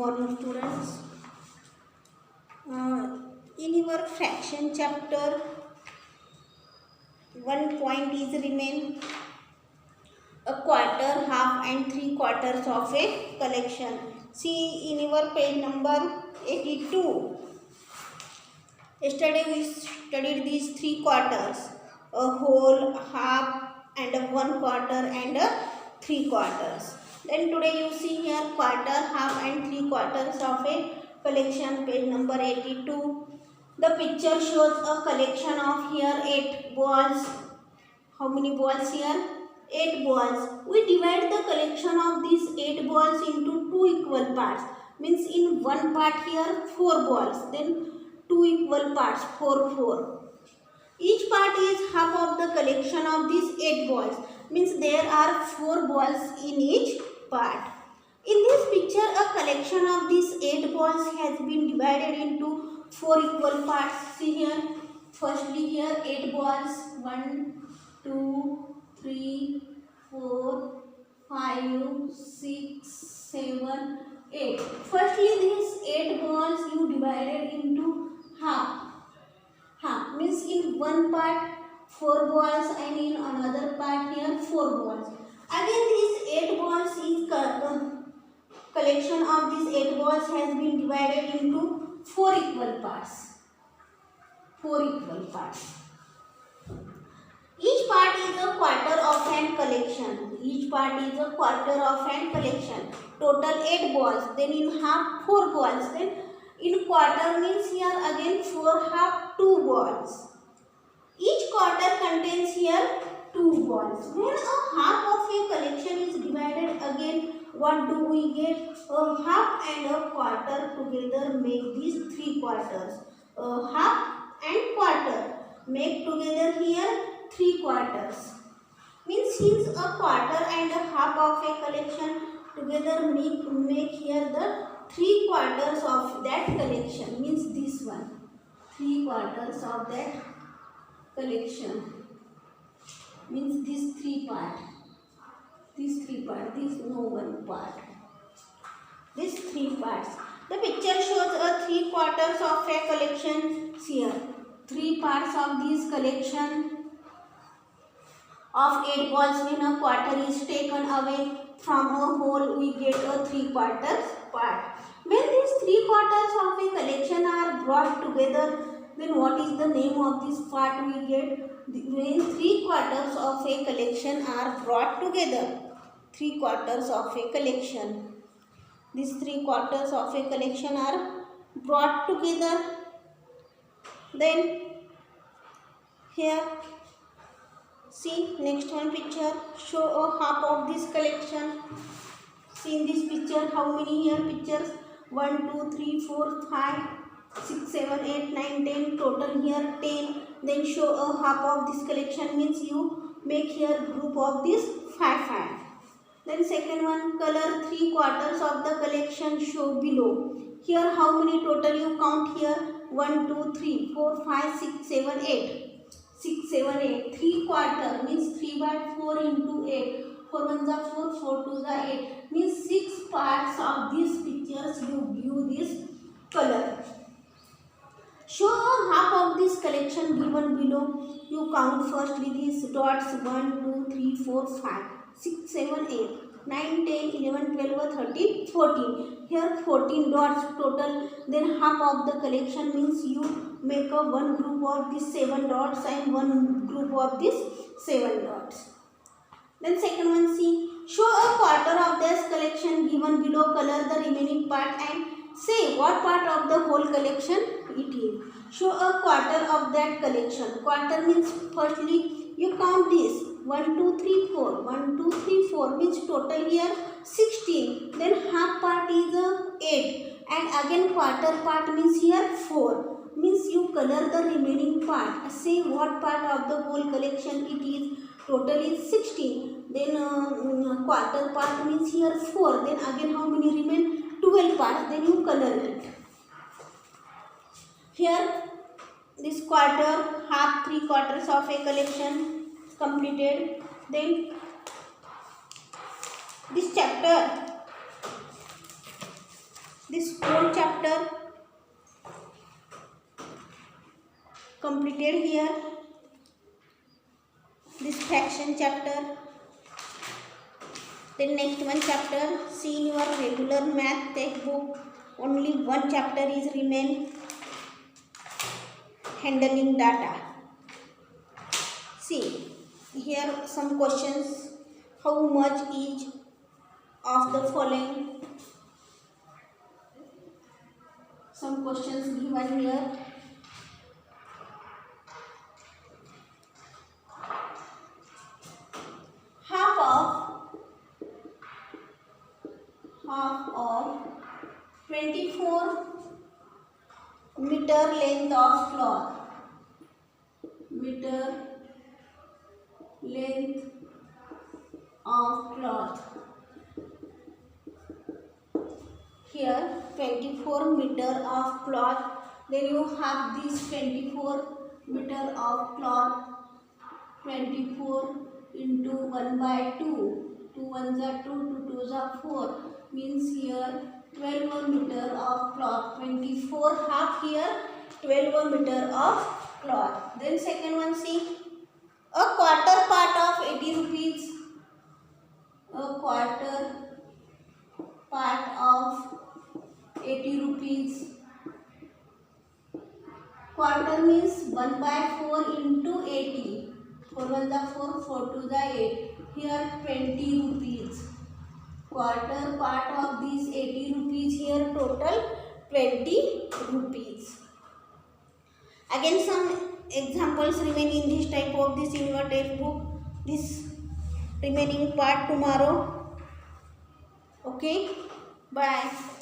morning, students. In your fraction chapter, one point is remain a quarter, half, and three quarters of a collection. See in your page number 82. Yesterday we studied these three quarters: a whole, half, and a one quarter, and a three quarters. Then today you see here quarter, half, and three quarters of a collection, page number 82. The picture shows a collection of here 8 balls. How many balls here? 8 balls. We divide the collection of these 8 balls into 2 equal parts. Means in one part here 4 balls. Then 2 equal parts, 4. Each part is half of the collection of these 8 balls. Means there are 4 balls in each part. In this picture, a collection of these 8 balls has been divided into 4 equal parts. See here. Firstly here 8 balls. 1, 2, 3, 4, 5, 6, 7, 8. Firstly these 8 balls you divided into half. Half means in one part 4 balls and in another part here 4 balls. Again these 8 balls is collection of these 8 balls has been divided into 4 equal parts. 4 equal parts. Each part is a quarter of an collection. Each part is a quarter of an collection. Total 8 balls. Then in half 4 balls. Then in quarter means here again 4 half 2 balls. Each quarter contains here 2 balls. When a half of a collection is divided again, what do we get? A half and a quarter together make these 3 quarters. A half and quarter make together here 3 quarters. Means since a quarter and a half of a collection together make here the 3 quarters of that collection. Means this one. 3 quarters of that collection. Means this 3 part. This 3 part. This no one part. This 3 parts. The picture shows a 3 quarters of a collection here. 3 parts of this collection of 8 balls. When a quarter is taken away from a whole, we get a 3 quarters part. When these 3 quarters of a collection are brought together, then what is the name of this part we get? When 3 quarters of a collection are brought together. 3 quarters of a collection. These 3 quarters of a collection are brought together. Then here see next one picture show a half of this collection. See in this picture how many here pictures? 1, 2, 3, 4, 5, 6, 7, 8, 9, 10. Total here 10. Then show a half of this collection means you make here group of this 5. Then second one color 3 quarters of the collection show below. Here how many total you count here? 1, 2, 3, 4, 5, 6, 7, 8. 6, 7, 8. 3 quarter means 3 by 4 into 8. 4 1s are 4, 4 2s are 8. Means 6 parts of these pictures you view this color. Show a half of this collection given below. You count firstly these dots 1, 2, 3, 4, 5, 6, 7, 8, 9, 10, 11, 12, 13, 14. Here 14 dots total. Then half of the collection means you make a one group of these 7 dots and one group of these 7 dots. Then second one see. Show a quarter of this collection given below. Color the remaining part and say what part of the whole collection it is. Show a quarter of that collection. Quarter means firstly you count this 1, 2, 3, 4. 1, 2, 3, 4 means total here 16. Then half part is 8 and again quarter part means here 4. Means you color the remaining part. Say what part of the whole collection it is. Total is 16. Then quarter part means here 4. Then again how many remain? 12 parts. Then you color it. Here this quarter, half, 3 quarters of a collection is completed. Then this chapter this whole chapter completed here. This fraction chapter. Then next one chapter, see in your regular math textbook, only one chapter is remain, handling data. See here some questions, how much each of the following, some questions given here. Half of 24 meter length of cloth. Meter length of cloth. Here 24 meter of cloth. Then you have this 24 meter of cloth. 24 into 1 by 2. 2 1s are 2, 2 2s are 4. Means here 12 meter of cloth. 24 half here, 12 meter of cloth. Then second one, see a quarter part of 80 rupees. A quarter part of 80 rupees. Quarter means 1 by 4 into 80. 4 1s are 4, 4 2s are 8. Here 20 rupees. Quarter part of these 80 rupees, here total 20 rupees. Again some examples remain in this type of this in your textbook. This remaining part tomorrow. Okay, bye.